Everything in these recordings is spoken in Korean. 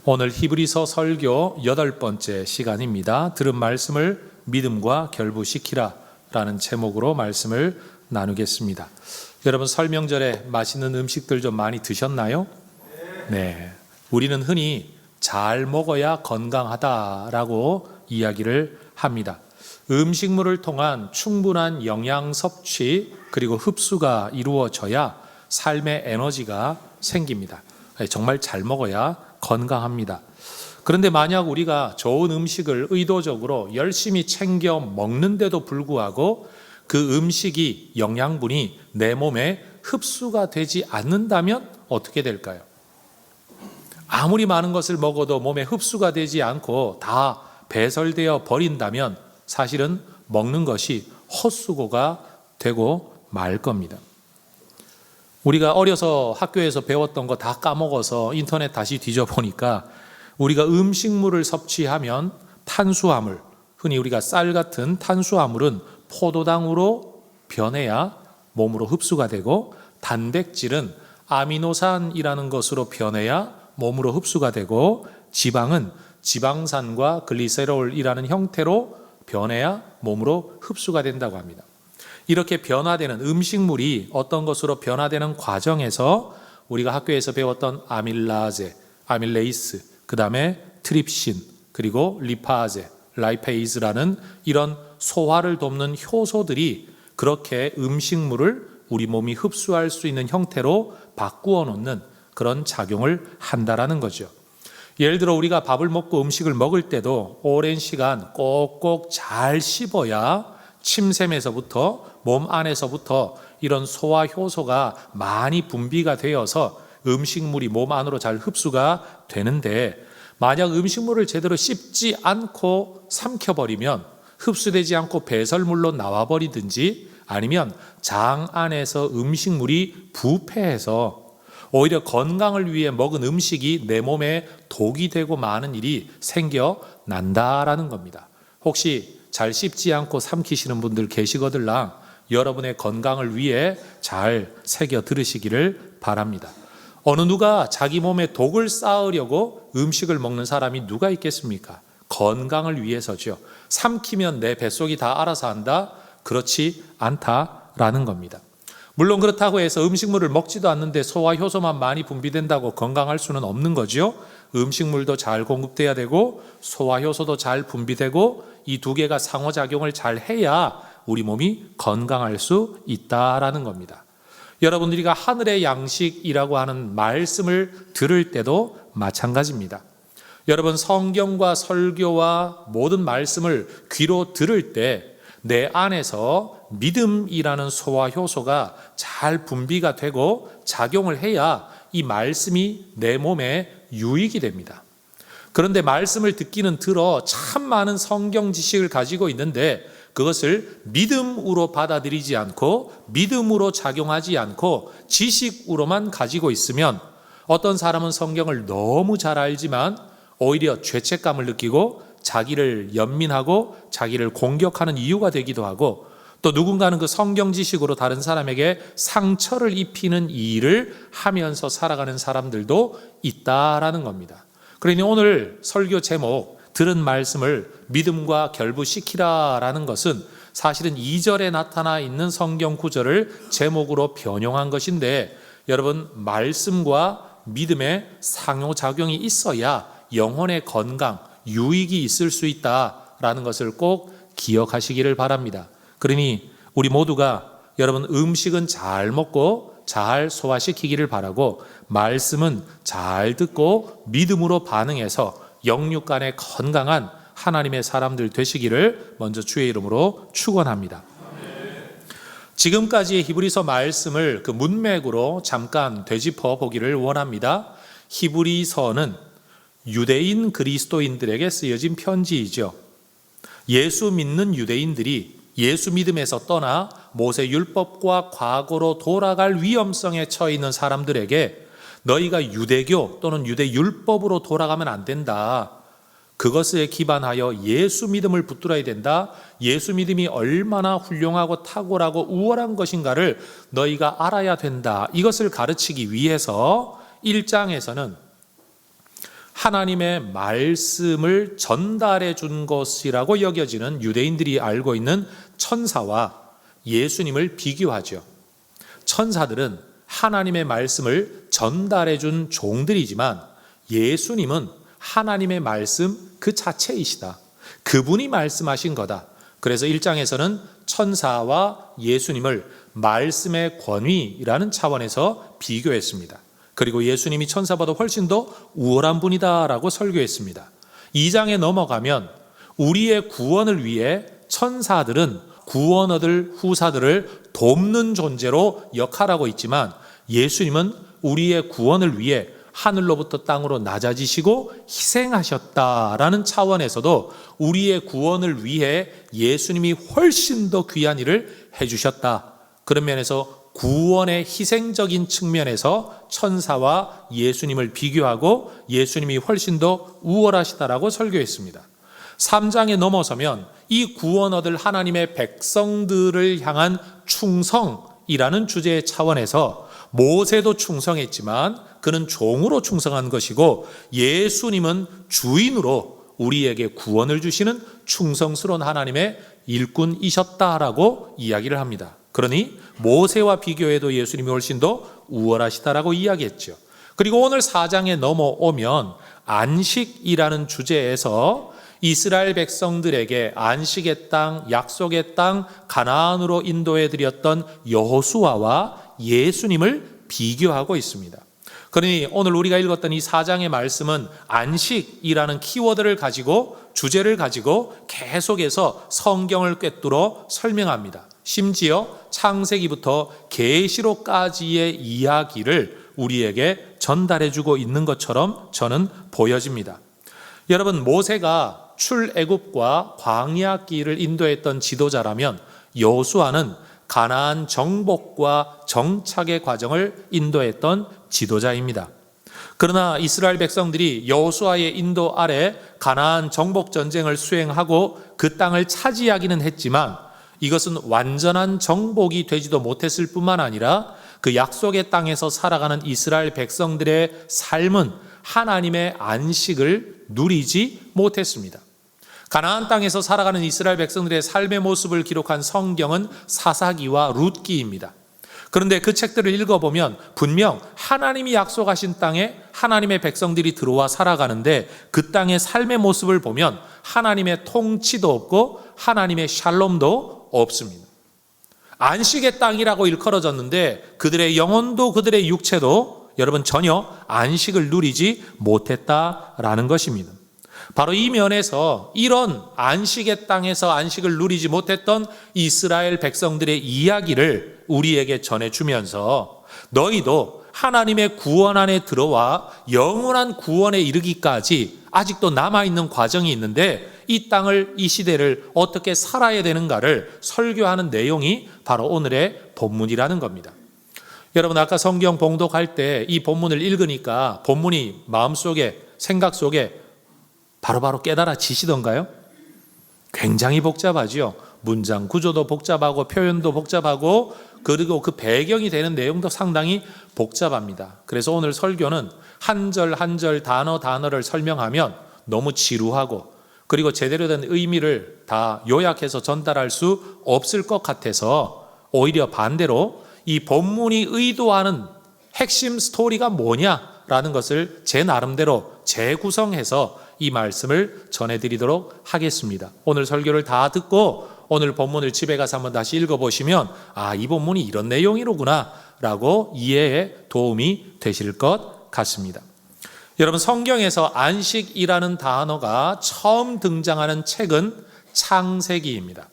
오늘 히브리서 설교 8번째 시간입니다. 들은 말씀을 믿음과 결부시키라 라는 제목으로 말씀을 나누겠습니다. 여러분, 설명절에 맛있는 음식들 좀 많이 드셨나요? 네. 우리는 흔히 잘 먹어야 건강하다라고 이야기를 합니다. 음식물을 통한 충분한 영양 섭취 그리고 흡수가 이루어져야 삶의 에너지가 생깁니다. 정말 잘 먹어야 건강합니다. 그런데 만약 우리가 좋은 음식을 의도적으로 열심히 챙겨 먹는데도 불구하고 그 음식이 영양분이 내 몸에 흡수가 되지 않는다면 어떻게 될까요? 아무리 많은 것을 먹어도 몸에 흡수가 되지 않고 다 배설되어 버린다면 사실은 먹는 것이 헛수고가 되고 말 겁니다. 우리가 어려서 학교에서 배웠던 거 다 까먹어서 인터넷 다시 뒤져보니까 우리가 음식물을 섭취하면 탄수화물, 흔히 우리가 쌀 같은 탄수화물은 포도당으로 변해야 몸으로 흡수가 되고, 단백질은 아미노산이라는 것으로 변해야 몸으로 흡수가 되고, 지방은 지방산과 글리세롤이라는 형태로 변해야 몸으로 흡수가 된다고 합니다. 이렇게 변화되는 음식물이 어떤 것으로 변화되는 과정에서 우리가 학교에서 배웠던 아밀라제, 아밀레이스, 그 다음에 트립신, 그리고 리파제, 라이페이즈라는 이런 소화를 돕는 효소들이 그렇게 음식물을 우리 몸이 흡수할 수 있는 형태로 바꾸어 놓는 그런 작용을 한다라는 거죠. 예를 들어 우리가 밥을 먹고 음식을 먹을 때도 오랜 시간 꼭꼭 잘 씹어야 침샘에서부터 몸 안에서부터 이런 소화 효소가 많이 분비가 되어서 음식물이 몸 안으로 잘 흡수가 되는데, 만약 음식물을 제대로 씹지 않고 삼켜버리면 흡수되지 않고 배설물로 나와버리든지, 아니면 장 안에서 음식물이 부패해서 오히려 건강을 위해 먹은 음식이 내 몸에 독이 되고 많은 일이 생겨난다라는 겁니다. 혹시 잘 씹지 않고 삼키시는 분들 계시거들랑 여러분의 건강을 위해 잘 새겨 들으시기를 바랍니다. 어느 누가 자기 몸에 독을 쌓으려고 음식을 먹는 사람이 누가 있겠습니까? 건강을 위해서죠. 삼키면 내 뱃속이 다 알아서 한다? 그렇지 않다라는 겁니다. 물론 그렇다고 해서 음식물을 먹지도 않는데 소화 효소만 많이 분비된다고 건강할 수는 없는 거죠. 음식물도 잘 공급돼야 되고 소화 효소도 잘 분비되고 이 두 개가 상호작용을 잘 해야 우리 몸이 건강할 수 있다라는 겁니다. 여러분들이가 하늘의 양식이라고 하는 말씀을 들을 때도 마찬가지입니다. 여러분, 성경과 설교와 모든 말씀을 귀로 들을 때 내 안에서 믿음이라는 소화 효소가 잘 분비가 되고 작용을 해야 이 말씀이 내 몸에 유익이 됩니다. 그런데 말씀을 듣기는 들어 참 많은 성경 지식을 가지고 있는데 그것을 믿음으로 받아들이지 않고 믿음으로 작용하지 않고 지식으로만 가지고 있으면 어떤 사람은 성경을 너무 잘 알지만 오히려 죄책감을 느끼고 자기를 연민하고 자기를 공격하는 이유가 되기도 하고, 또 누군가는 그 성경 지식으로 다른 사람에게 상처를 입히는 일을 하면서 살아가는 사람들도 있다라는 겁니다. 그러니 오늘 설교 제목 들은 말씀을 믿음과 결부시키라라는 것은 사실은 2절에 나타나 있는 성경 구절을 제목으로 변형한 것인데, 여러분, 말씀과 믿음의 상호작용이 있어야 영혼의 건강, 유익이 있을 수 있다라는 것을 꼭 기억하시기를 바랍니다. 그러니 우리 모두가 여러분, 음식은 잘 먹고 잘 소화시키기를 바라고, 말씀은 잘 듣고 믿음으로 반응해서 영육 간에 건강한 하나님의 사람들 되시기를 먼저 주의 이름으로 축원합니다. 지금까지의 히브리서 말씀을 그 문맥으로 잠깐 되짚어 보기를 원합니다. 히브리서는 유대인 그리스도인들에게 쓰여진 편지이죠. 예수 믿는 유대인들이 예수 믿음에서 떠나 모세 율법과 과거로 돌아갈 위험성에 처해 있는 사람들에게 너희가 유대교 또는 유대 율법으로 돌아가면 안 된다. 그것에 기반하여 예수 믿음을 붙들어야 된다. 예수 믿음이 얼마나 훌륭하고 탁월하고 우월한 것인가를 너희가 알아야 된다. 이것을 가르치기 위해서 1장에서는 하나님의 말씀을 전달해 준 것이라고 여겨지는 유대인들이 알고 있는 천사와 예수님을 비교하죠. 천사들은 하나님의 말씀을 전달해 준 종들이지만 예수님은 하나님의 말씀 그 자체이시다. 그분이 말씀하신 거다. 그래서 1장에서는 천사와 예수님을 말씀의 권위라는 차원에서 비교했습니다. 그리고 예수님이 천사보다 훨씬 더 우월한 분이다라고 설교했습니다. 2장에 넘어가면 우리의 구원을 위해 천사들은 구원 얻을 후사들을 돕는 존재로 역할하고 있지만 예수님은 우리의 구원을 위해 하늘로부터 땅으로 낮아지시고 희생하셨다라는 차원에서도 우리의 구원을 위해 예수님이 훨씬 더 귀한 일을 해주셨다. 그런 면에서 구원의 희생적인 측면에서 천사와 예수님을 비교하고 예수님이 훨씬 더 우월하시다라고 설교했습니다. 3장에 넘어서면 이 구원 얻을 하나님의 백성들을 향한 충성이라는 주제의 차원에서 모세도 충성했지만 그는 종으로 충성한 것이고 예수님은 주인으로 우리에게 구원을 주시는 충성스러운 하나님의 일꾼이셨다라고 이야기를 합니다. 그러니 모세와 비교해도 예수님이 훨씬 더 우월하시다라고 이야기했죠. 그리고 오늘 4장에 넘어오면 안식이라는 주제에서 이스라엘 백성들에게 안식의 땅, 약속의 땅, 가나안으로 인도해 드렸던 여호수아와 예수님을 비교하고 있습니다. 그러니 오늘 우리가 읽었던 이 4장의 말씀은 안식이라는 키워드를 가지고 주제를 가지고 계속해서 성경을 꿰뚫어 설명합니다. 심지어 창세기부터 계시록까지의 이야기를 우리에게 전달해주고 있는 것처럼 저는 보여집니다. 여러분, 모세가 출애굽과 광야길을 인도했던 지도자라면 여호수아는 가나안 정복과 정착의 과정을 인도했던 지도자입니다. 그러나 이스라엘 백성들이 여호수아의 인도 아래 가나안 정복 전쟁을 수행하고 그 땅을 차지하기는 했지만 이것은 완전한 정복이 되지도 못했을 뿐만 아니라 그 약속의 땅에서 살아가는 이스라엘 백성들의 삶은 하나님의 안식을 누리지 못했습니다. 가나안 땅에서 살아가는 이스라엘 백성들의 삶의 모습을 기록한 성경은 사사기와 룻기입니다. 그런데 그 책들을 읽어보면 분명 하나님이 약속하신 땅에 하나님의 백성들이 들어와 살아가는데 그 땅의 삶의 모습을 보면 하나님의 통치도 없고 하나님의 샬롬도 없습니다. 안식의 땅이라고 일컬어졌는데 그들의 영혼도 그들의 육체도 여러분 전혀 안식을 누리지 못했다라는 것입니다. 바로 이 면에서 이런 안식의 땅에서 안식을 누리지 못했던 이스라엘 백성들의 이야기를 우리에게 전해주면서 너희도 하나님의 구원 안에 들어와 영원한 구원에 이르기까지 아직도 남아있는 과정이 있는데 이 땅을, 이 시대를 어떻게 살아야 되는가를 설교하는 내용이 바로 오늘의 본문이라는 겁니다. 여러분, 아까 성경 봉독할 때 이 본문을 읽으니까 본문이 마음속에, 생각 속에 바로바로 깨달아지시던가요? 굉장히 복잡하죠. 문장 구조도 복잡하고 표현도 복잡하고 그리고 그 배경이 되는 내용도 상당히 복잡합니다. 그래서 오늘 설교는 한 절 한 절 단어를 설명하면 너무 지루하고 그리고 제대로 된 의미를 다 요약해서 전달할 수 없을 것 같아서 오히려 반대로 이 본문이 의도하는 핵심 스토리가 뭐냐라는 것을 제 나름대로 재구성해서 이 말씀을 전해드리도록 하겠습니다. 오늘 설교를 다 듣고 오늘 본문을 집에 가서 한번 다시 읽어보시면 이 본문이 이런 내용이로구나 라고 이해에 도움이 되실 것 같습니다. 여러분, 성경에서 안식이라는 단어가 처음 등장하는 책은 창세기입니다.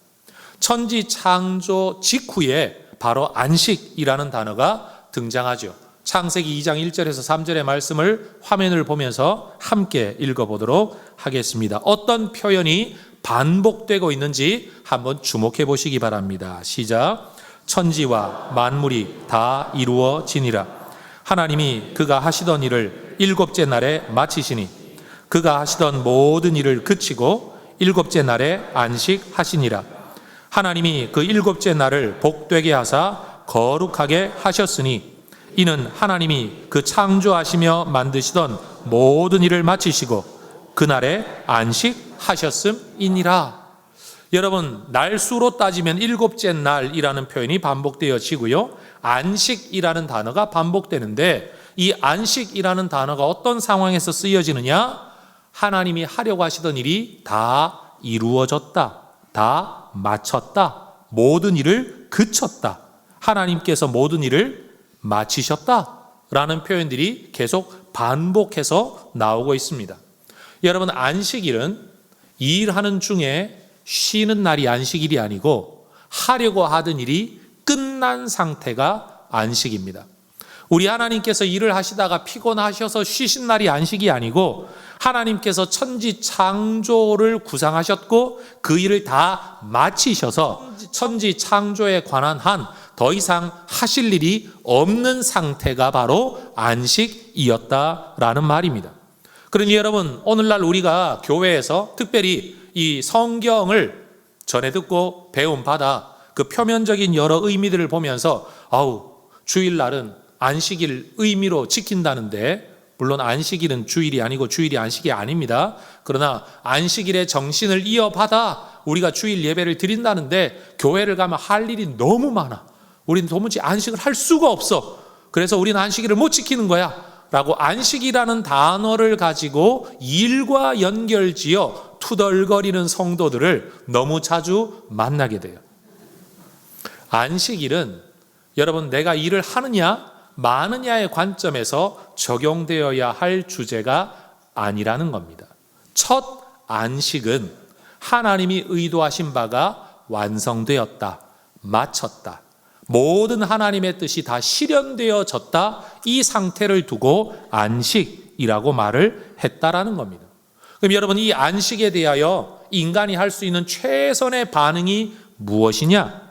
천지 창조 직후에 바로 안식이라는 단어가 등장하죠. 창세기 2장 1절에서 3절의 말씀을 화면을 보면서 함께 읽어보도록 하겠습니다. 어떤 표현이 반복되고 있는지 한번 주목해 보시기 바랍니다. 시작. 천지와 만물이 다 이루어지니라. 하나님이 그가 하시던 일을 일곱째 날에 마치시니 그가 하시던 모든 일을 그치고 일곱째 날에 안식하시니라. 하나님이 그 일곱째 날을 복되게 하사 거룩하게 하셨으니 이는 하나님이 그 창조하시며 만드시던 모든 일을 마치시고 그날에 안식하셨음이니라. 여러분, 날수로 따지면 일곱째 날이라는 표현이 반복되어지고요, 안식이라는 단어가 반복되는데, 이 안식이라는 단어가 어떤 상황에서 쓰여지느냐? 하나님이 하려고 하시던 일이 다 이루어졌다, 다 마쳤다, 모든 일을 그쳤다, 하나님께서 모든 일을 마치셨다 라는 표현들이 계속 반복해서 나오고 있습니다. 여러분, 안식일은 일하는 중에 쉬는 날이 안식일이 아니고 하려고 하던 일이 끝난 상태가 안식입니다. 우리 하나님께서 일을 하시다가 피곤하셔서 쉬신 날이 안식이 아니고 하나님께서 천지 창조를 구상하셨고 그 일을 다 마치셔서 천지 창조에 관한 한 더 이상 하실 일이 없는 상태가 바로 안식이었다라는 말입니다. 그러니 여러분, 오늘날 우리가 교회에서 특별히 이 성경을 전해 듣고 배움 받아 그 표면적인 여러 의미들을 보면서 주일날은 안식일 의미로 지킨다는데, 물론 안식일은 주일이 아니고 주일이 안식이 아닙니다. 그러나 안식일의 정신을 이어받아 우리가 주일 예배를 드린다는데 교회를 가면 할 일이 너무 많아. 우리는 도무지 안식을 할 수가 없어. 그래서 우리는 안식일을 못 지키는 거야 라고 안식이라는 단어를 가지고 일과 연결지어 투덜거리는 성도들을 너무 자주 만나게 돼요. 안식일은 여러분, 내가 일을 하느냐 마느냐의 관점에서 적용되어야 할 주제가 아니라는 겁니다. 첫 안식은 하나님이 의도하신 바가 완성되었다, 마쳤다, 모든 하나님의 뜻이 다 실현되어졌다, 이 상태를 두고 안식이라고 말을 했다라는 겁니다. 그럼 여러분, 이 안식에 대하여 인간이 할 수 있는 최선의 반응이 무엇이냐?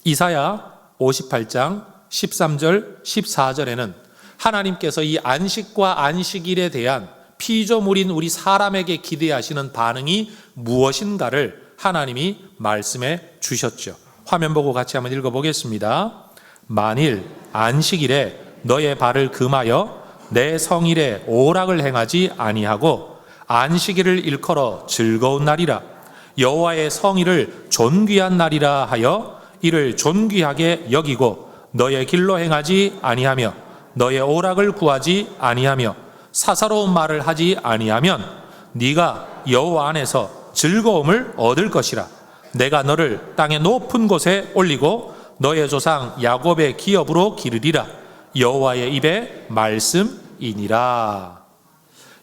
이사야 58장 13절 14절에는 하나님께서 이 안식과 안식일에 대한 피조물인 우리 사람에게 기대하시는 반응이 무엇인가를 하나님이 말씀해 주셨죠. 화면 보고 같이 한번 읽어보겠습니다. 만일 안식일에 너의 발을 금하여 내 성일에 오락을 행하지 아니하고 안식일을 일컬어 즐거운 날이라, 여호와의 성일을 존귀한 날이라 하여 이를 존귀하게 여기고 너의 길로 행하지 아니하며 너의 오락을 구하지 아니하며 사사로운 말을 하지 아니하면 네가 여호와 안에서 즐거움을 얻을 것이라. 내가 너를 땅의 높은 곳에 올리고 너의 조상 야곱의 기업으로 기르리라. 여호와의 입의 말씀이니라.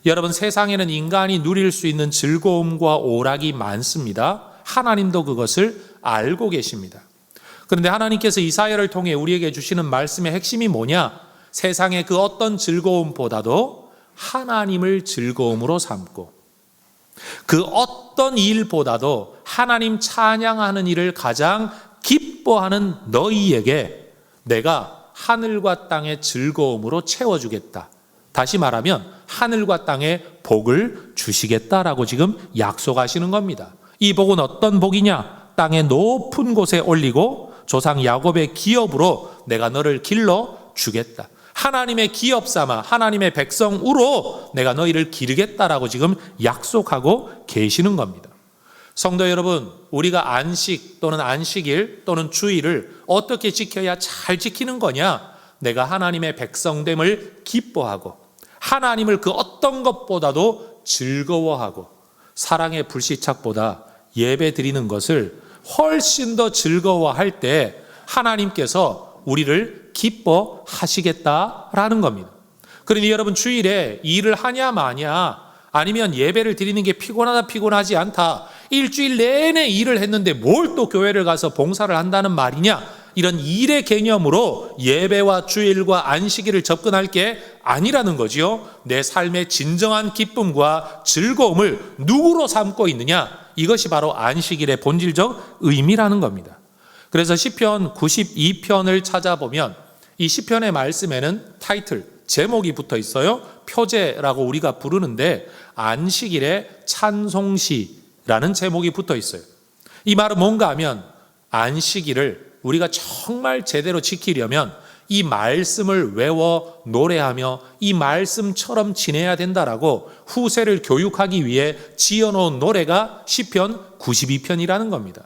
여러분, 세상에는 인간이 누릴 수 있는 즐거움과 오락이 많습니다. 하나님도 그것을 알고 계십니다. 그런데 하나님께서 이사야를 통해 우리에게 주시는 말씀의 핵심이 뭐냐? 세상의 그 어떤 즐거움보다도 하나님을 즐거움으로 삼고 그 어떤 일보다도 하나님 찬양하는 일을 가장 기뻐하는 너희에게 내가 하늘과 땅의 즐거움으로 채워주겠다. 다시 말하면 하늘과 땅의 복을 주시겠다라고 지금 약속하시는 겁니다. 이 복은 어떤 복이냐? 땅의 높은 곳에 올리고 조상 야곱의 기업으로 내가 너를 길러 주겠다. 하나님의 기업 삼아 하나님의 백성으로 내가 너희를 기르겠다라고 지금 약속하고 계시는 겁니다. 성도 여러분, 우리가 안식 또는 안식일 또는 주일을 어떻게 지켜야 잘 지키는 거냐? 내가 하나님의 백성됨을 기뻐하고 하나님을 그 어떤 것보다도 즐거워하고 사랑의 불시착보다 예배 드리는 것을 훨씬 더 즐거워할 때 하나님께서 우리를 기뻐하시겠다라는 겁니다. 그러니 여러분, 주일에 일을 하냐 마냐, 아니면 예배를 드리는 게 피곤하다 피곤하지 않다, 일주일 내내 일을 했는데 뭘 또 교회를 가서 봉사를 한다는 말이냐, 이런 일의 개념으로 예배와 주일과 안식일을 접근할 게 아니라는 거지요. 내 삶의 진정한 기쁨과 즐거움을 누구로 삼고 있느냐, 이것이 바로 안식일의 본질적 의미라는 겁니다. 그래서 시편 92편을 찾아보면 이 시편의 말씀에는 타이틀, 제목이 붙어 있어요. 표제라고 우리가 부르는데 안식일의 찬송시라는 제목이 붙어 있어요. 이 말은 뭔가 하면 안식일을 우리가 정말 제대로 지키려면 이 말씀을 외워 노래하며 이 말씀처럼 지내야 된다라고 후세를 교육하기 위해 지어놓은 노래가 시편 92편이라는 겁니다.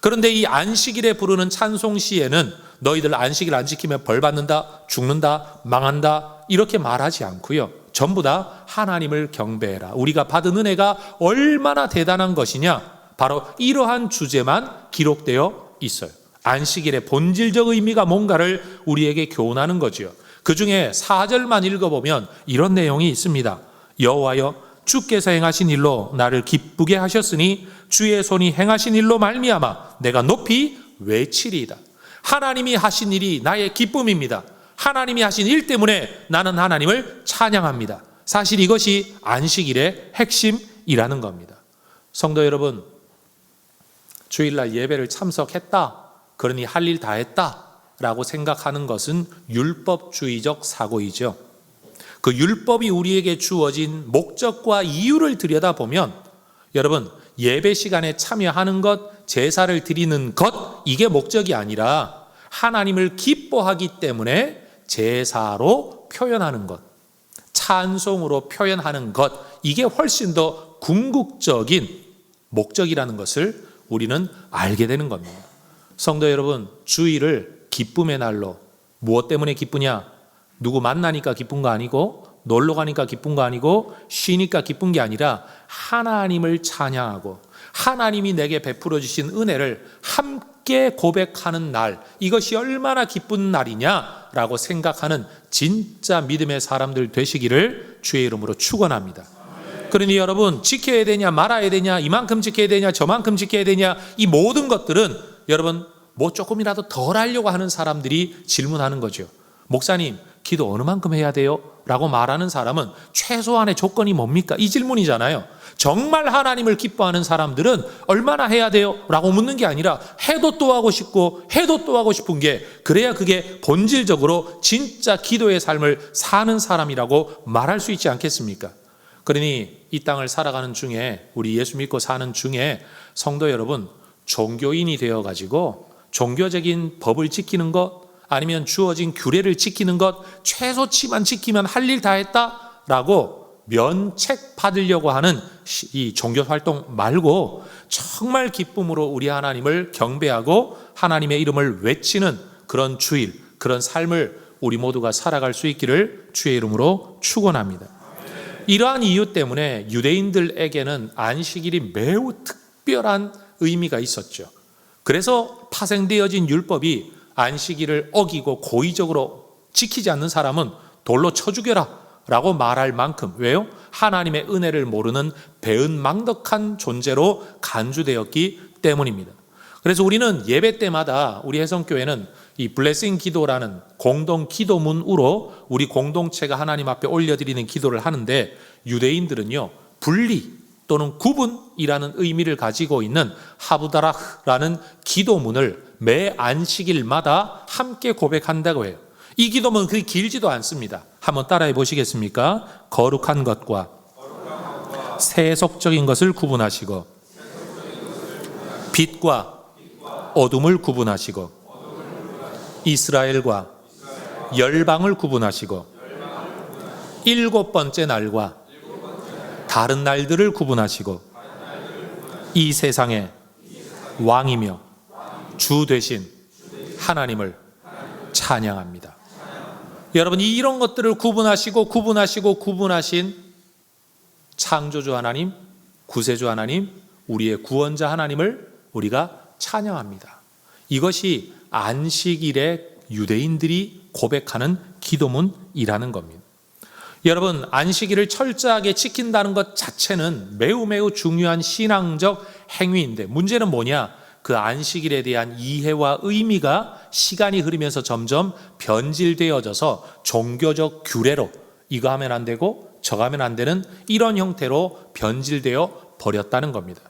그런데 이 안식일에 부르는 찬송 시에는 너희들 안식일 안 지키면 벌 받는다, 죽는다, 망한다 이렇게 말하지 않고요. 전부 다 하나님을 경배해라. 우리가 받은 은혜가 얼마나 대단한 것이냐, 바로 이러한 주제만 기록되어 있어요. 안식일의 본질적 의미가 뭔가를 우리에게 교훈하는 거지요. 그 중에 4절만 읽어보면 이런 내용이 있습니다. 여호와여, 주께서 행하신 일로 나를 기쁘게 하셨으니 주의 손이 행하신 일로 말미암아 내가 높이 외치리이다. 하나님이 하신 일이 나의 기쁨입니다. 하나님이 하신 일 때문에 나는 하나님을 찬양합니다. 사실 이것이 안식일의 핵심이라는 겁니다. 성도 여러분, 주일날 예배를 참석했다, 그러니 할 일 다 했다 라고 생각하는 것은 율법주의적 사고이죠. 그 율법이 우리에게 주어진 목적과 이유를 들여다보면 여러분, 예배 시간에 참여하는 것, 제사를 드리는 것, 이게 목적이 아니라 하나님을 기뻐하기 때문에 제사로 표현하는 것, 찬송으로 표현하는 것, 이게 훨씬 더 궁극적인 목적이라는 것을 우리는 알게 되는 겁니다. 성도 여러분, 주일을 기쁨의 날로, 무엇 때문에 기쁘냐? 누구 만나니까 기쁜 거 아니고, 놀러 가니까 기쁜 거 아니고, 쉬니까 기쁜 게 아니라 하나님을 찬양하고 하나님이 내게 베풀어 주신 은혜를 함께 고백하는 날, 이것이 얼마나 기쁜 날이냐라고 생각하는 진짜 믿음의 사람들 되시기를 주의 이름으로 축원합니다. 그러니 여러분, 지켜야 되냐 말아야 되냐, 이만큼 지켜야 되냐 저만큼 지켜야 되냐, 이 모든 것들은 여러분 뭐 조금이라도 덜 하려고 하는 사람들이 질문하는 거죠. 목사님, 기도 어느 만큼 해야 돼요? 라고 말하는 사람은 최소한의 조건이 뭡니까? 이 질문이잖아요. 정말 하나님을 기뻐하는 사람들은 얼마나 해야 돼요? 라고 묻는 게 아니라 해도 또 하고 싶고 해도 또 하고 싶은 게, 그래야 그게 본질적으로 진짜 기도의 삶을 사는 사람이라고 말할 수 있지 않겠습니까? 그러니 이 땅을 살아가는 중에, 우리 예수 믿고 사는 중에 성도 여러분, 종교인이 되어가지고 종교적인 법을 지키는 것, 아니면 주어진 규례를 지키는 것, 최소치만 지키면 할 일 다 했다라고 면책 받으려고 하는 이 종교 활동 말고, 정말 기쁨으로 우리 하나님을 경배하고 하나님의 이름을 외치는 그런 주일, 그런 삶을 우리 모두가 살아갈 수 있기를 주의 이름으로 축원합니다. 이러한 이유 때문에 유대인들에게는 안식일이 매우 특별한 의미가 있었죠. 그래서 파생되어진 율법이 안식일을 어기고 고의적으로 지키지 않는 사람은 돌로 쳐 죽여라 라고 말할 만큼, 왜요? 하나님의 은혜를 모르는 배은망덕한 존재로 간주되었기 때문입니다. 그래서 우리는 예배 때마다 우리 해성교회는 이 블레싱 기도라는 공동 기도문으로 우리 공동체가 하나님 앞에 올려드리는 기도를 하는데, 유대인들은요 분리 또는 구분이라는 의미를 가지고 있는 하부다라흐라는 기도문을 매 안식일마다 함께 고백한다고 해요. 이 기도문은 그리 길지도 않습니다. 한번 따라해 보시겠습니까? 거룩한 것과 세속적인 것을 구분하시고, 빛과 어둠을 구분하시고, 이스라엘과 열방을 구분하시고, 일곱 번째 날과 다른 날들을 구분하시고, 이 세상의 왕이며 주 되신 하나님을 찬양합니다. 여러분, 이런 것들을 구분하신 창조주 하나님, 구세주 하나님, 우리의 구원자 하나님을 우리가 찬양합니다. 이것이 안식일에 유대인들이 고백하는 기도문이라는 겁니다. 여러분, 안식일을 철저하게 지킨다는 것 자체는 매우 중요한 신앙적 행위인데, 문제는 뭐냐? 그 안식일에 대한 이해와 의미가 시간이 흐르면서 점점 변질되어져서 종교적 규례로 이거 하면 안 되고 저거 하면 안 되는 이런 형태로 변질되어 버렸다는 겁니다.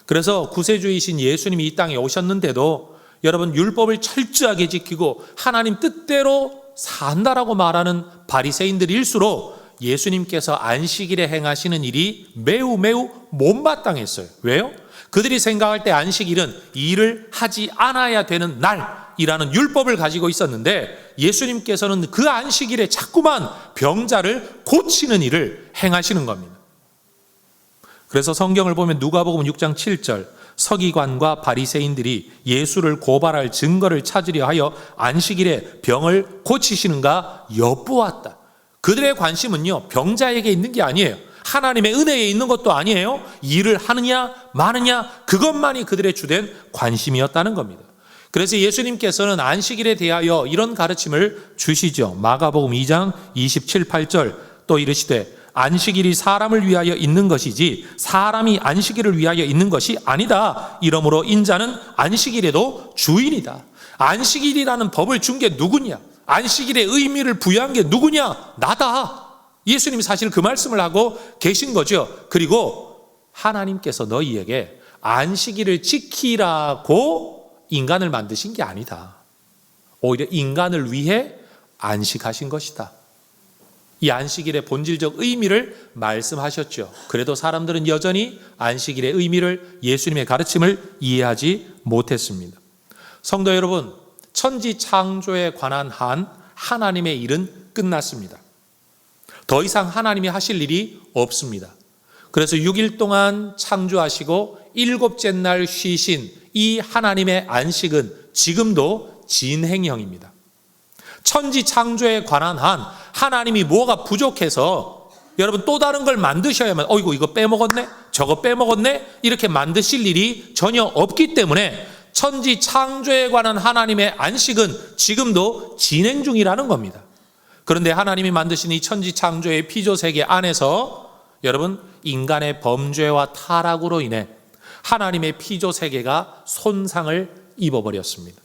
그래서 구세주이신 예수님이 이 땅에 오셨는데도 여러분, 율법을 철저하게 지키고 하나님 뜻대로 산다라고 말하는 바리새인들일수록 예수님께서 안식일에 행하시는 일이 매우 못마땅했어요. 왜요? 그들이 생각할 때 안식일은 일을 하지 않아야 되는 날, 이라는 율법을 가지고 있었는데 예수님께서는 그 안식일에 자꾸만 병자를 고치는 일을 행하시는 겁니다. 그래서 성경을 보면 누가복음 6장 7절 서기관과 바리새인들이 예수를 고발할 증거를 찾으려 하여 안식일에 병을 고치시는가 엿보았다. 그들의 관심은요, 병자에게 있는 게 아니에요. 하나님의 은혜에 있는 것도 아니에요. 일을 하느냐 마느냐 그것만이 그들의 주된 관심이었다는 겁니다. 그래서 예수님께서는 안식일에 대하여 이런 가르침을 주시죠. 마가복음 2장 27, 8절 또 이르시되 안식일이 사람을 위하여 있는 것이지 사람이 안식일을 위하여 있는 것이 아니다. 이러므로 인자는 안식일에도 주인이다. 안식일이라는 법을 준 게 누구냐? 안식일의 의미를 부여한 게 누구냐? 나다. 예수님이 사실 그 말씀을 하고 계신 거죠. 그리고 하나님께서 너희에게 안식일을 지키라고 인간을 만드신 게 아니다. 오히려 인간을 위해 안식하신 것이다. 이 안식일의 본질적 의미를 말씀하셨죠. 그래도 사람들은 여전히 안식일의 의미를 예수님의 가르침을 이해하지 못했습니다. 성도 여러분, 천지 창조에 관한 한 하나님의 일은 끝났습니다. 더 이상 하나님이 하실 일이 없습니다. 그래서 6일 동안 창조하시고 일곱째 날 쉬신 이 하나님의 안식은 지금도 진행형입니다. 천지 창조에 관한 한 하나님이 뭐가 부족해서 여러분 또 다른 걸 만드셔야만 이거 빼먹었네 저거 빼먹었네 이렇게 만드실 일이 전혀 없기 때문에 천지 창조에 관한 하나님의 안식은 지금도 진행 중이라는 겁니다. 그런데 하나님이 만드신 이 천지 창조의 피조세계 안에서 여러분 인간의 범죄와 타락으로 인해 하나님의 피조세계가 손상을 입어버렸습니다.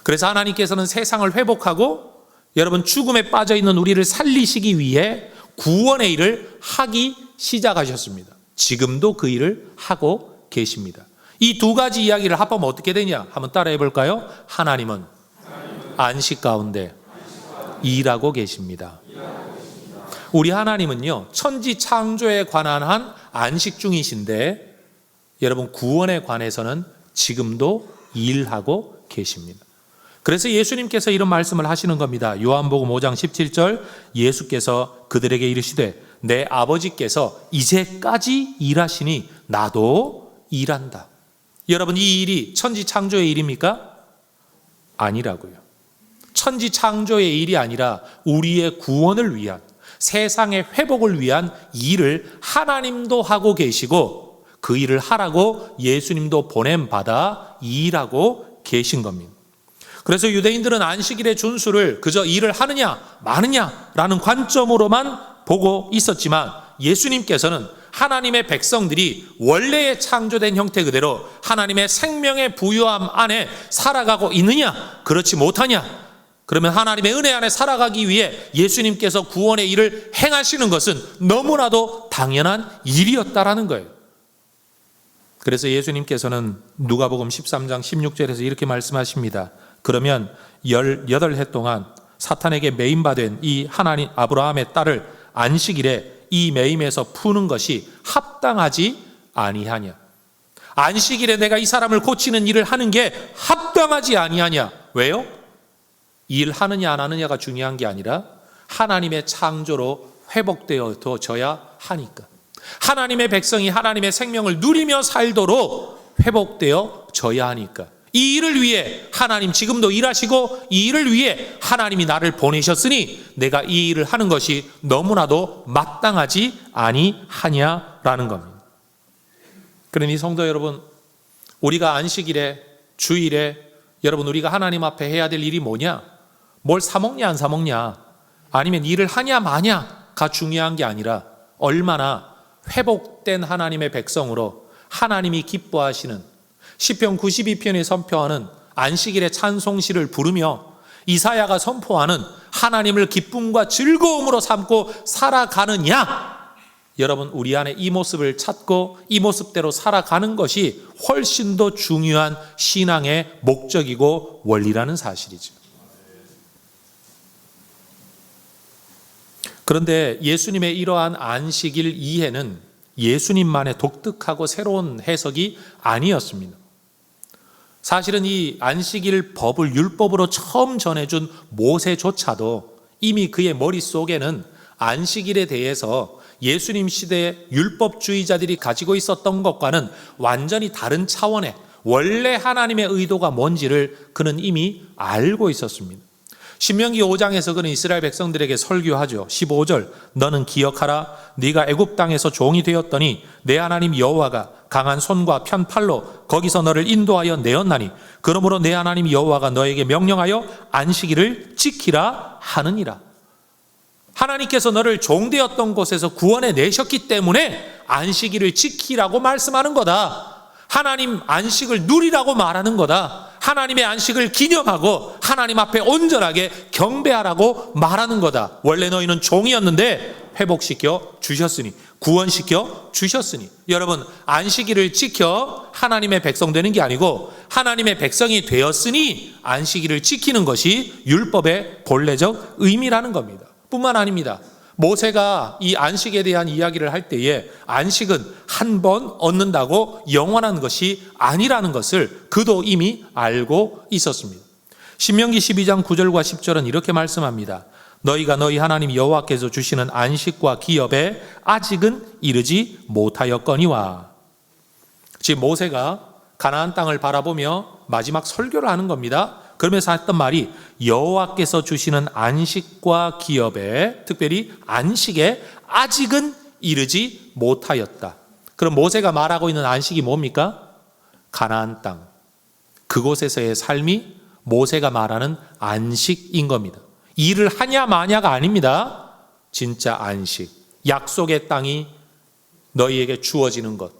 그래서 하나님께서는 세상을 회복하고 여러분 죽음에 빠져있는 우리를 살리시기 위해 구원의 일을 하기 시작하셨습니다. 지금도 그 일을 하고 계십니다. 이 두 가지 이야기를 합하면 어떻게 되냐? 한번 따라해 볼까요? 하나님은 안식 가운데 일하고 계십니다. 우리 하나님은요, 천지 창조에 관한 한 안식 중이신데 여러분 구원에 관해서는 지금도 일하고 계십니다. 그래서 예수님께서 이런 말씀을 하시는 겁니다. 요한복음 5장 17절 예수께서 그들에게 이르시되 내 아버지께서 이제까지 일하시니 나도 일한다. 여러분 이 일이 천지 창조의 일입니까? 아니라고요. 천지 창조의 일이 아니라 우리의 구원을 위한 세상의 회복을 위한 일을 하나님도 하고 계시고 그 일을 하라고 예수님도 보냄받아 일하고 계신 겁니다. 그래서 유대인들은 안식일의 준수를 그저 일을 하느냐 마느냐라는 관점으로만 보고 있었지만 예수님께서는 하나님의 백성들이 원래의 창조된 형태 그대로 하나님의 생명의 부유함 안에 살아가고 있느냐 그렇지 못하냐 그러면 하나님의 은혜 안에 살아가기 위해 예수님께서 구원의 일을 행하시는 것은 너무나도 당연한 일이었다라는 거예요. 그래서 예수님께서는 누가복음 13장 16절에서 이렇게 말씀하십니다. 그러면 18해 동안 사탄에게 매임받은 이 하나님 아브라함의 딸을 안식일에 이 매임에서 푸는 것이 합당하지 아니하냐. 안식일에 내가 이 사람을 고치는 일을 하는 게 합당하지 아니하냐. 왜요? 일하느냐 안 하느냐가 중요한 게 아니라 하나님의 창조로 회복되어져야 하니까. 하나님의 백성이 하나님의 생명을 누리며 살도록 회복되어져야 하니까. 이 일을 위해 하나님 지금도 일하시고 이 일을 위해 하나님이 나를 보내셨으니 내가 이 일을 하는 것이 너무나도 마땅하지 아니하냐라는 겁니다. 그러니 성도 여러분, 우리가 안식일에 주일에 여러분 우리가 하나님 앞에 해야 될 일이 뭐냐? 뭘 사먹냐 안 사먹냐 아니면 일을 하냐 마냐가 중요한 게 아니라 얼마나 회복된 하나님의 백성으로 하나님이 기뻐하시는 시편 92편이 선포하는 안식일의 찬송시를 부르며 이사야가 선포하는 하나님을 기쁨과 즐거움으로 삼고 살아가느냐. 여러분 우리 안에 이 모습을 찾고 이 모습대로 살아가는 것이 훨씬 더 중요한 신앙의 목적이고 원리라는 사실이죠. 그런데 예수님의 이러한 안식일 이해는 예수님만의 독특하고 새로운 해석이 아니었습니다. 사실은 이 안식일 법을 율법으로 처음 전해준 모세조차도 이미 그의 머릿속에는 안식일에 대해서 예수님 시대의 율법주의자들이 가지고 있었던 것과는 완전히 다른 차원의 원래 하나님의 의도가 뭔지를 그는 이미 알고 있었습니다. 신명기 5장에서 그는 이스라엘 백성들에게 설교하죠. 15절, 너는 기억하라. 네가 애굽 땅에서 종이 되었더니 내 하나님 여호와가 강한 손과 편 팔로 거기서 너를 인도하여 내었나니 그러므로 내 하나님 여호와가 너에게 명령하여 안식일을 지키라 하느니라. 하나님께서 너를 종되었던 곳에서 구원해 내셨기 때문에 안식일을 지키라고 말씀하는 거다. 하나님 안식을 누리라고 말하는 거다. 하나님의 안식을 기념하고 하나님 앞에 온전하게 경배하라고 말하는 거다. 원래 너희는 종이었는데 회복시켜 주셨으니, 구원시켜 주셨으니. 여러분, 안식일을 지켜 하나님의 백성 되는 게 아니고 하나님의 백성이 되었으니 안식일을 지키는 것이 율법의 본래적 의미라는 겁니다. 뿐만 아닙니다. 모세가 이 안식에 대한 이야기를 할 때에 안식은 한 번 얻는다고 영원한 것이 아니라는 것을 그도 이미 알고 있었습니다. 신명기 12장 9절과 10절은 이렇게 말씀합니다. 너희가 너희 하나님 여호와께서 주시는 안식과 기업에 아직은 이르지 못하였거니와. 지금 모세가 가나안 땅을 바라보며 마지막 설교를 하는 겁니다. 그러면서 했던 말이 여호와께서 주시는 안식과 기업에, 특별히 안식에 아직은 이르지 못하였다. 그럼 모세가 말하고 있는 안식이 뭡니까? 가나안 땅. 그곳에서의 삶이 모세가 말하는 안식인 겁니다. 일을 하냐 마냐가 아닙니다. 진짜 안식. 약속의 땅이 너희에게 주어지는 것.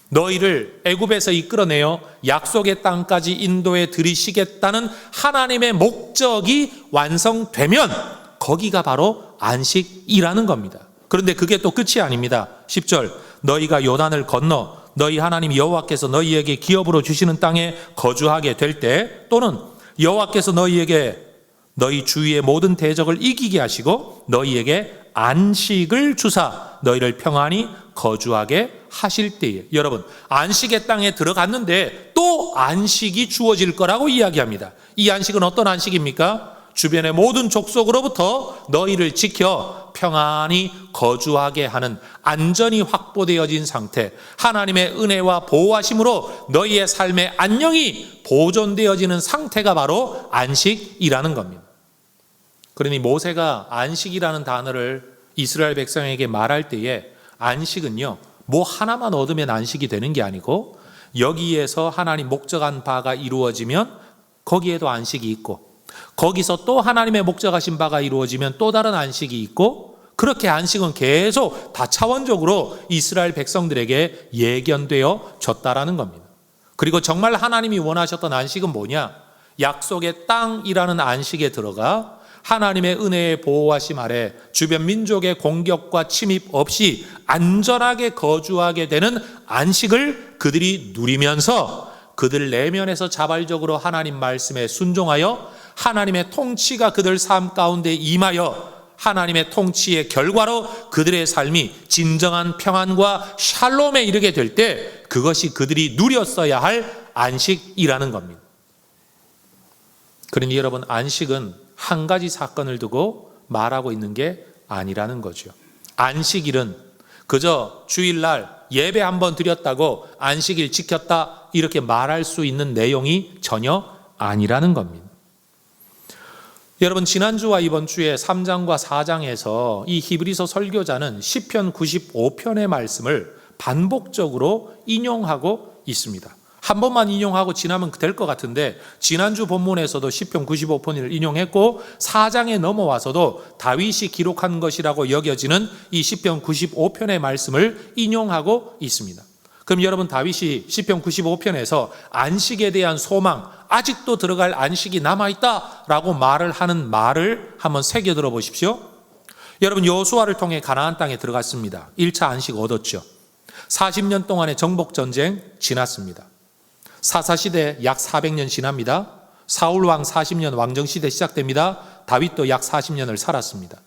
너희를 애굽에서 이끌어내어 약속의 땅까지 인도해 들이시겠다는 하나님의 목적이 완성되면 거기가 바로 안식이라는 겁니다. 그런데 그게 또 끝이 아닙니다. 10절, 너희가 요단을 건너 너희 하나님 여호와께서 너희에게 기업으로 주시는 땅에 거주하게 될 때, 또는 여호와께서 너희에게 너희 주위의 모든 대적을 이기게 하시고 너희에게 안식을 주사 너희를 평안히 거주하게 하실 때에, 여러분, 안식의 땅에 들어갔는데 또 안식이 주어질 거라고 이야기합니다. 이 안식은 어떤 안식입니까? 주변의 모든 족속으로부터 너희를 지켜 평안히 거주하게 하는 안전이 확보되어진 상태, 하나님의 은혜와 보호하심으로 너희의 삶의 안녕이 보존되어지는 상태가 바로 안식이라는 겁니다. 그러니 모세가 안식이라는 단어를 이스라엘 백성에게 말할 때에 안식은요, 뭐 하나만 얻으면 안식이 되는 게 아니고 여기에서 하나님 목적한 바가 이루어지면 거기에도 안식이 있고, 거기서 또 하나님의 목적하신 바가 이루어지면 또 다른 안식이 있고, 그렇게 안식은 계속 다차원적으로 이스라엘 백성들에게 예견되어 졌다라는 겁니다. 그리고 정말 하나님이 원하셨던 안식은 뭐냐? 약속의 땅이라는 안식에 들어가 하나님의 은혜의 보호하심 아래 주변 민족의 공격과 침입 없이 안전하게 거주하게 되는 안식을 그들이 누리면서 그들 내면에서 자발적으로 하나님 말씀에 순종하여 하나님의 통치가 그들 삶 가운데 임하여 하나님의 통치의 결과로 그들의 삶이 진정한 평안과 샬롬에 이르게 될 때 그것이 그들이 누렸어야 할 안식이라는 겁니다. 그러니 여러분, 안식은 한 가지 사건을 두고 말하고 있는 게 아니라는 거죠. 안식일은 그저 주일날 예배 한번 드렸다고 안식일 지켰다 이렇게 말할 수 있는 내용이 전혀 아니라는 겁니다. 여러분, 지난주와 이번 주에 3장과 4장에서 이 히브리서 설교자는 시편 95편의 말씀을 반복적으로 인용하고 있습니다. 한 번만 인용하고 지나면 될 것 같은데 지난주 본문에서도 시편 95편을 인용했고 4장에 넘어와서도 다윗이 기록한 것이라고 여겨지는 이 시편 95편의 말씀을 인용하고 있습니다. 그럼 여러분, 다윗이 시편 95편에서 안식에 대한 소망, 아직도 들어갈 안식이 남아있다라고 말을 하는 말을 한번 새겨 들어보십시오. 여러분, 여호수아를 통해 가나안 땅에 들어갔습니다. 1차 안식 얻었죠. 40년 동안의 정복전쟁 지났습니다. 사사시대 약 400년 지납니다. 사울왕 40년 왕정시대 시작됩니다. 다윗도 약 40년을 살았습니다.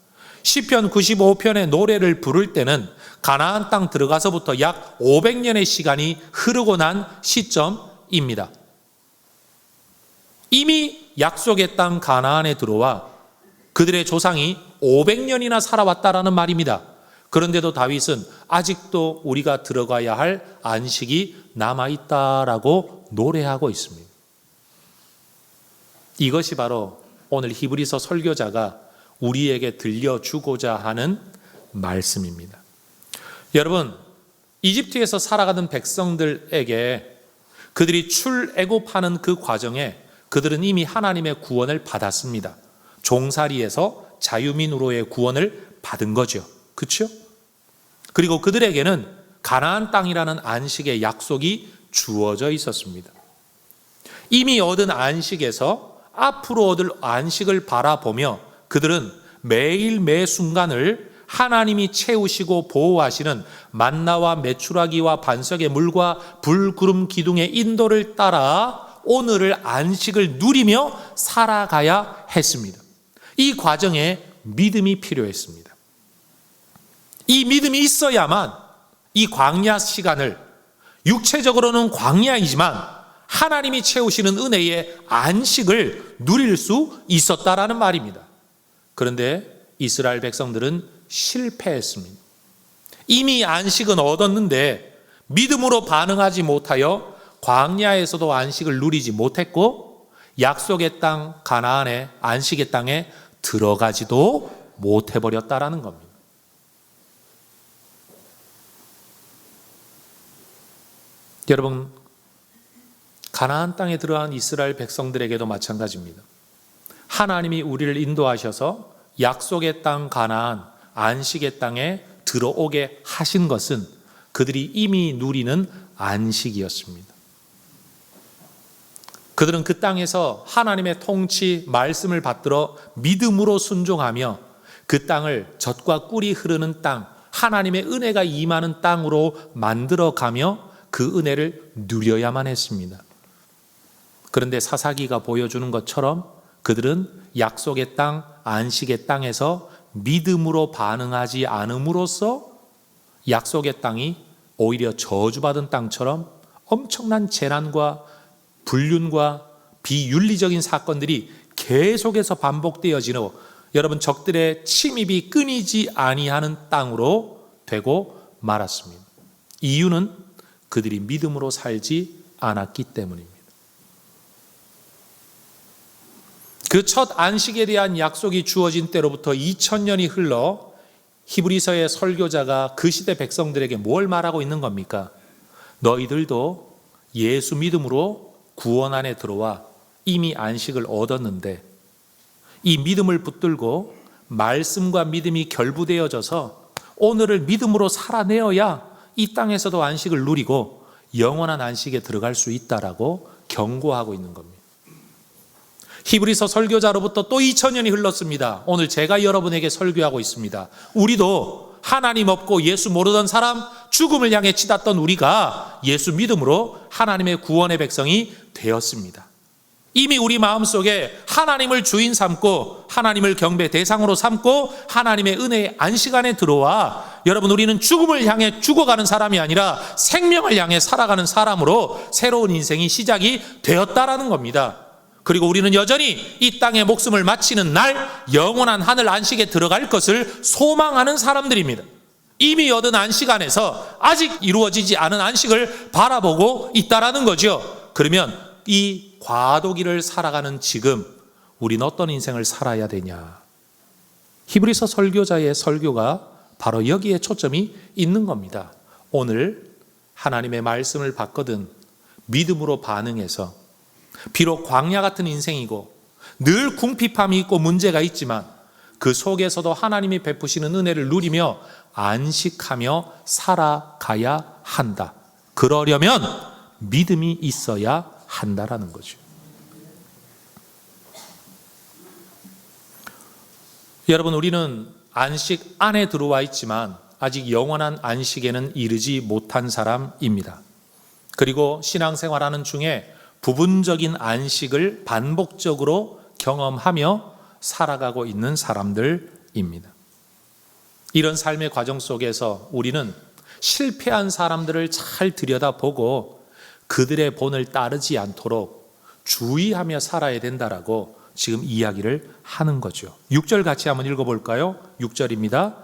시편 95편의 노래를 부를 때는 가나안 땅 들어가서부터 약 500년의 시간이 흐르고 난 시점입니다. 이미 약속의 땅 가나안에 들어와 그들의 조상이 500년이나 살아왔다라는 말입니다. 그런데도 다윗은 아직도 우리가 들어가야 할 안식이 남아있다라고 노래하고 있습니다. 이것이 바로 오늘 히브리서 설교자가 우리에게 들려주고자 하는 말씀입니다. 여러분, 이집트에서 살아가던 백성들에게 그들이 출애굽하는 그 과정에 그들은 이미 하나님의 구원을 받았습니다. 종살이에서 자유민으로의 구원을 받은 거죠. 그렇죠? 그리고 그들에게는 가나안 땅이라는 안식의 약속이 주어져 있었습니다. 이미 얻은 안식에서 앞으로 얻을 안식을 바라보며 그들은 매일 매 순간을 하나님이 채우시고 보호하시는 만나와 메추라기와 반석의 물과 불, 구름, 기둥의 인도를 따라 오늘을 안식을 누리며 살아가야 했습니다. 이 과정에 믿음이 필요했습니다. 이 믿음이 있어야만 이 광야 시간을, 육체적으로는 광야이지만 하나님이 채우시는 은혜의 안식을 누릴 수 있었다라는 말입니다. 그런데 이스라엘 백성들은 실패했습니다. 이미 안식은 얻었는데 믿음으로 반응하지 못하여 광야에서도 안식을 누리지 못했고 약속의 땅 가나안의 안식의 땅에 들어가지도 못해버렸다라는 겁니다. 여러분, 가나안 땅에 들어간 이스라엘 백성들에게도 마찬가지입니다. 하나님이 우리를 인도하셔서 약속의 땅 가나안 안식의 땅에 들어오게 하신 것은 그들이 이미 누리는 안식이었습니다. 그들은 그 땅에서 하나님의 통치 말씀을 받들어 믿음으로 순종하며 그 땅을 젖과 꿀이 흐르는 땅, 하나님의 은혜가 임하는 땅으로 만들어가며 그 은혜를 누려야만 했습니다. 그런데 사사기가 보여주는 것처럼 그들은 약속의 땅, 안식의 땅에서 믿음으로 반응하지 않음으로써 약속의 땅이 오히려 저주받은 땅처럼 엄청난 재난과 불륜과 비윤리적인 사건들이 계속해서 반복되어지는, 여러분, 적들의 침입이 끊이지 아니하는 땅으로 되고 말았습니다. 이유는 그들이 믿음으로 살지 않았기 때문입니다. 그 첫 안식에 대한 약속이 주어진 때로부터 2000년이 흘러 히브리서의 설교자가 그 시대 백성들에게 뭘 말하고 있는 겁니까? 너희들도 예수 믿음으로 구원 안에 들어와 이미 안식을 얻었는데 이 믿음을 붙들고 말씀과 믿음이 결부되어져서 오늘을 믿음으로 살아내어야 이 땅에서도 안식을 누리고 영원한 안식에 들어갈 수 있다라고 경고하고 있는 겁니다. 히브리서 설교자로부터 또 2000년이 흘렀습니다. 오늘 제가 여러분에게 설교하고 있습니다. 우리도 하나님 없고 예수 모르던 사람, 죽음을 향해 치닫던 우리가 예수 믿음으로 하나님의 구원의 백성이 되었습니다. 이미 우리 마음속에 하나님을 주인 삼고 하나님을 경배 대상으로 삼고 하나님의 은혜의 안식 안에 들어와 여러분, 우리는 죽음을 향해 죽어가는 사람이 아니라 생명을 향해 살아가는 사람으로 새로운 인생이 시작이 되었다라는 겁니다. 그리고 우리는 여전히 이 땅에 목숨을 마치는 날 영원한 하늘 안식에 들어갈 것을 소망하는 사람들입니다. 이미 얻은 안식 안에서 아직 이루어지지 않은 안식을 바라보고 있다라는 거죠. 그러면 이 과도기를 살아가는 지금 우리는 어떤 인생을 살아야 되냐? 히브리서 설교자의 설교가 바로 여기에 초점이 있는 겁니다. 오늘 하나님의 말씀을 받거든 믿음으로 반응해서 비록 광야 같은 인생이고 늘 궁핍함이 있고 문제가 있지만 그 속에서도 하나님이 베푸시는 은혜를 누리며 안식하며 살아가야 한다. 그러려면 믿음이 있어야 한다라는 거죠. 여러분, 우리는 안식 안에 들어와 있지만 아직 영원한 안식에는 이르지 못한 사람입니다. 그리고 신앙생활하는 중에 부분적인 안식을 반복적으로 경험하며 살아가고 있는 사람들입니다. 이런 삶의 과정 속에서 우리는 실패한 사람들을 잘 들여다보고 그들의 본을 따르지 않도록 주의하며 살아야 된다라고 지금 이야기를 하는 거죠. 6절 같이 한번 읽어볼까요? 6절입니다.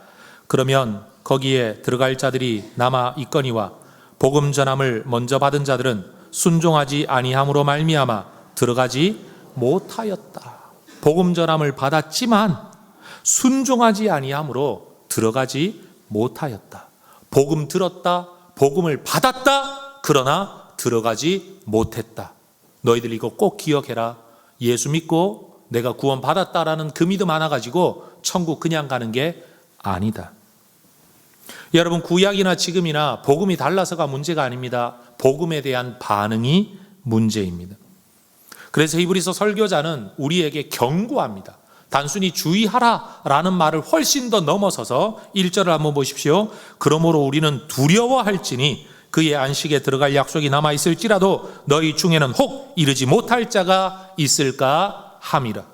그러면 거기에 들어갈 자들이 남아 있거니와 복음 전함을 먼저 받은 자들은 순종하지 아니함으로 말미암아 들어가지 못하였다. 복음 전함을 받았지만 순종하지 아니함으로 들어가지 못하였다. 복음 들었다, 복음을 받았다, 그러나 들어가지 못했다. 너희들 이거 꼭 기억해라. 예수 믿고 내가 구원 받았다라는 그 믿음 하나 가지고 천국 그냥 가는 게 아니다. 여러분, 구약이나 지금이나 복음이 달라서가 문제가 아닙니다. 복음에 대한 반응이 문제입니다. 그래서 히브리서 설교자는 우리에게 경고합니다. 단순히 주의하라라는 말을 훨씬 더 넘어서서 1절을 한번 보십시오. 그러므로 우리는 두려워할지니 그의 안식에 들어갈 약속이 남아있을지라도 너희 중에는 혹 이르지 못할 자가 있을까 함이라.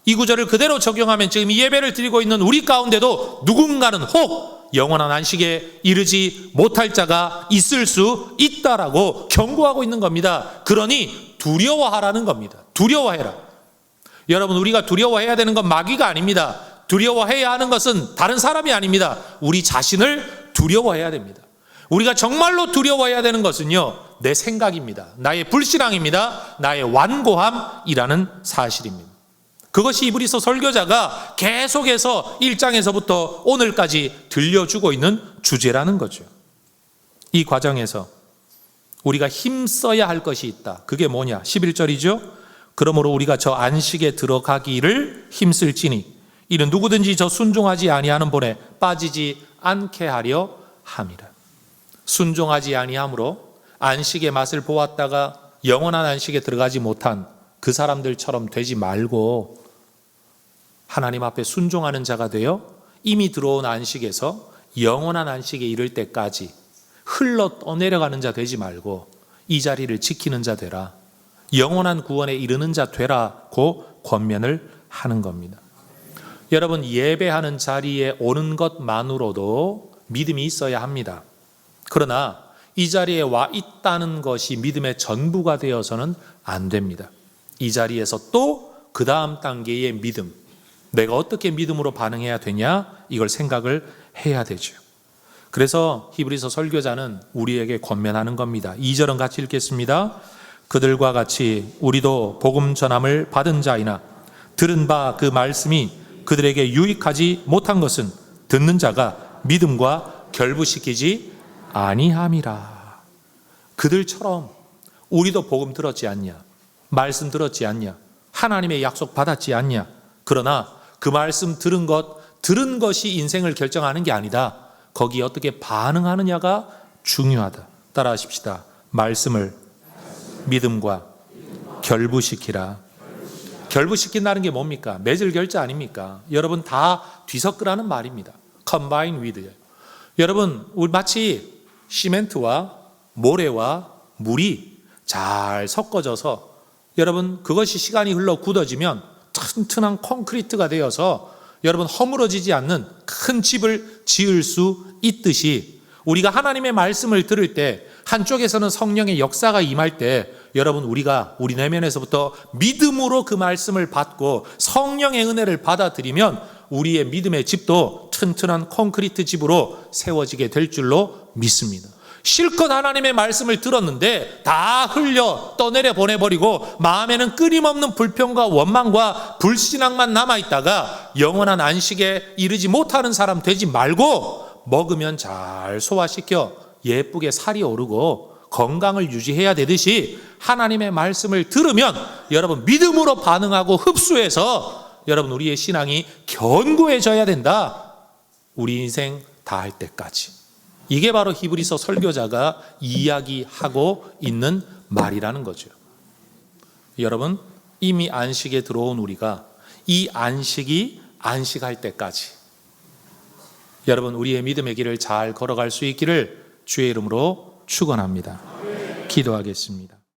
이 구절을 그대로 적용하면 지금 이 예배를 드리고 있는 우리 가운데도 누군가는 혹 영원한 안식에 이르지 못할 자가 있을 수 있다라고 경고하고 있는 겁니다. 그러니 두려워하라는 겁니다. 두려워해라. 여러분, 우리가 두려워해야 되는 건 마귀가 아닙니다. 두려워해야 하는 것은 다른 사람이 아닙니다. 우리 자신을 두려워해야 됩니다. 우리가 정말로 두려워해야 되는 것은요, 내 생각입니다. 나의 불신앙입니다. 나의 완고함이라는 사실입니다. 그것이 히브리서 설교자가 계속해서 1장에서부터 오늘까지 들려주고 있는 주제라는 거죠. 이 과정에서 우리가 힘써야 할 것이 있다. 그게 뭐냐? 11절이죠. 그러므로 우리가 저 안식에 들어가기를 힘쓸지니 이는 누구든지 저 순종하지 아니하는 본에 빠지지 않게 하려 함이라. 순종하지 아니함으로 안식의 맛을 보았다가 영원한 안식에 들어가지 못한 그 사람들처럼 되지 말고 하나님 앞에 순종하는 자가 되어 이미 들어온 안식에서 영원한 안식에 이를 때까지 흘러 떠내려가는 자 되지 말고 이 자리를 지키는 자 되라. 영원한 구원에 이르는 자 되라고 권면을 하는 겁니다. 여러분, 예배하는 자리에 오는 것만으로도 믿음이 있어야 합니다. 그러나 이 자리에 와 있다는 것이 믿음의 전부가 되어서는 안 됩니다. 이 자리에서 또 그 다음 단계의 믿음, 내가 어떻게 믿음으로 반응해야 되냐, 이걸 생각을 해야 되죠. 그래서 히브리서 설교자는 우리에게 권면하는 겁니다. 2절은 같이 읽겠습니다. 그들과 같이 우리도 복음 전함을 받은 자이나 들은 바 그 말씀이 그들에게 유익하지 못한 것은 듣는 자가 믿음과 결부시키지 아니함이라. 그들처럼 우리도 복음 들었지 않냐? 말씀 들었지 않냐? 하나님의 약속 받았지 않냐? 그러나 그 말씀 들은 것이 인생을 결정하는 게 아니다. 거기에 어떻게 반응하느냐가 중요하다. 따라하십시다. 말씀을 믿음과 결부시키라. 결부시킨다는 게 뭡니까? 매질결자 아닙니까? 여러분, 다 뒤섞으라는 말입니다. combine with. 여러분, 우리 마치 시멘트와 모래와 물이 잘 섞어져서 여러분, 그것이 시간이 흘러 굳어지면 튼튼한 콘크리트가 되어서 여러분, 허물어지지 않는 큰 집을 지을 수 있듯이 우리가 하나님의 말씀을 들을 때 한쪽에서는 성령의 역사가 임할 때 여러분, 우리 내면에서부터 믿음으로 그 말씀을 받고 성령의 은혜를 받아들이면 우리의 믿음의 집도 튼튼한 콘크리트 집으로 세워지게 될 줄로 믿습니다. 실컷 하나님의 말씀을 들었는데 다 흘려 떠내려 보내버리고 마음에는 끊임없는 불평과 원망과 불신앙만 남아있다가 영원한 안식에 이르지 못하는 사람 되지 말고 먹으면 잘 소화시켜 예쁘게 살이 오르고 건강을 유지해야 되듯이 하나님의 말씀을 들으면 여러분, 믿음으로 반응하고 흡수해서 여러분, 우리의 신앙이 견고해져야 된다. 우리 인생 다 할 때까지. 이게 바로 히브리서 설교자가 이야기하고 있는 말이라는 거죠. 여러분, 이미 안식에 들어온 우리가 이 안식이 안식할 때까지 여러분, 우리의 믿음의 길을 잘 걸어갈 수 있기를 주의 이름으로 축원합니다. 기도하겠습니다.